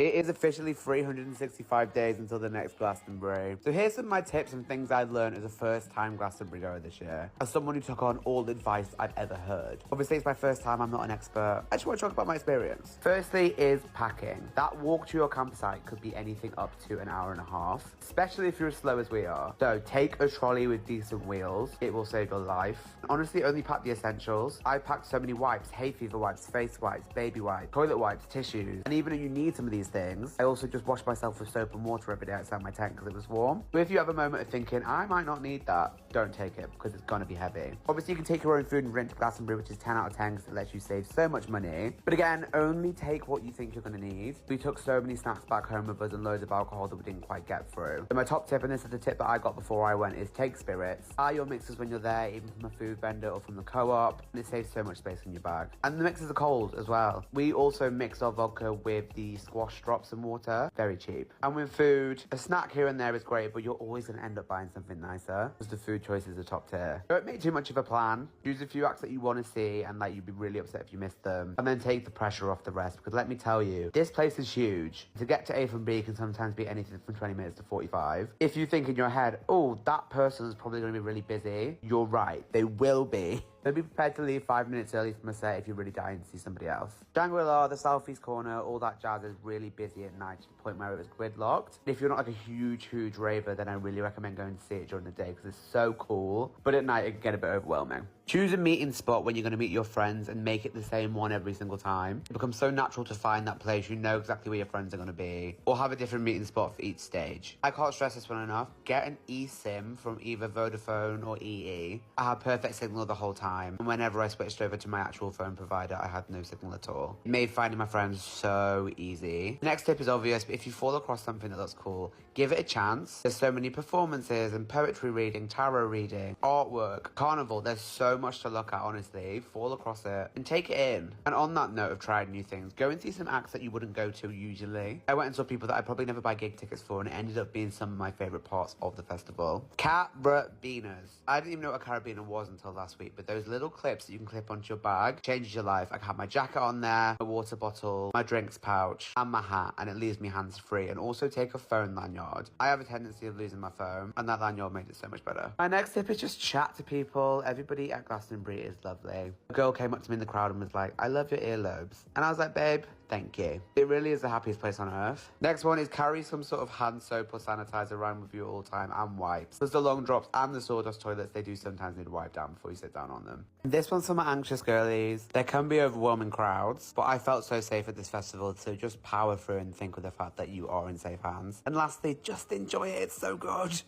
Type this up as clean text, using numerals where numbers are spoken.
It is officially 365 days until the next Glastonbury. So here's some of my tips and things I learned as a first-time Glastonbury goer this year, as someone who took on all the advice I'd ever heard. Obviously, it's my first time, I'm not an expert. I just want to talk about my experience. Firstly is packing. That walk to your campsite could be anything up to an hour and a half, especially if you're as slow as we are. So take a trolley with decent wheels. It will save your life. Honestly, only pack the essentials. I packed so many wipes, hay fever wipes, face wipes, baby wipes, toilet wipes, tissues. And even if you need some of these things, I also just wash myself with soap and water every day outside my tent because it was warm. So if you have a moment of thinking, I might not need that, don't take it because it's gonna be heavy. Obviously, you can take your own food and drink to Glastonbury, which is 10 out of 10 because it lets you save so much money. But again, only take what you think you're gonna need. We took so many snacks back home with us and loads of alcohol that we didn't quite get through. So my top tip, and this is the tip that I got before I went, is take spirits. Buy your mixers when you're there, even from a food vendor or from the co-op, and it saves so much space in your bag. And the mixers are cold as well. We also mix our vodka with the squash drops and water, very cheap. And with food, a snack here and there is great, but you're always gonna end up buying something nicer because the food choices are top tier. Don't make too much of a plan. Choose a few acts that you want to see and like you'd be really upset if you missed them, and then take the pressure off the rest, because let me tell you, this place is huge. To get to A from B can sometimes be anything from 20 minutes to 45. If you think in your head, oh, that person's probably going to be really busy, you're right, they will be. Then be prepared to leave 5 minutes early from a set if you're really dying to see somebody else. Shangri-La, the southeast corner, all that jazz is really busy at night to the point where it was gridlocked. If you're not like a huge raver, then I really recommend going to see it during the day because it's so cool. But at night, it can get a bit overwhelming. Choose a meeting spot when you're going to meet your friends and make it the same one every single time. It becomes so natural to find that place. You know exactly where your friends are going to be. Or have a different meeting spot for each stage. I can't stress this one enough. Get an eSIM from either Vodafone or EE. I had perfect signal the whole time. And whenever I switched over to my actual phone provider, I had no signal at all. It made finding my friends so easy. The next tip is obvious, but if you fall across something that looks cool, give it a chance. There's so many performances and poetry reading, tarot reading, artwork, carnival. There's so much to look at, honestly. Fall across it and take it in. And on that note of trying new things, go and see some acts that you wouldn't go to usually. I went and saw people that I'd probably never buy gig tickets for, and it ended up being some of my favourite parts of the festival. Carabinas. I didn't even know what a carabiner was until last week, but those little clips that you can clip onto your bag changes your life. I can have my jacket on there, my water bottle, my drinks pouch, and my hat, and it leaves me hands free. And also take a phone lanyard. I have a tendency of losing my phone, and that lanyard made it so much better. My next tip is just chat to people. Everybody at Glastonbury is lovely. A girl came up to me in the crowd and was like, I love your earlobes. And I was like, babe, thank you. It really is the happiest place on earth. Next one is carry some sort of hand soap or sanitizer around with you at all time, and wipes. Because the long drops and the sawdust toilets, they do sometimes need to wipe down before you sit down on them. This one's for my anxious girlies. There can be overwhelming crowds, but I felt so safe at this festival, so just power through and think of the fact that you are in safe hands. And lastly, just enjoy it. It's so good.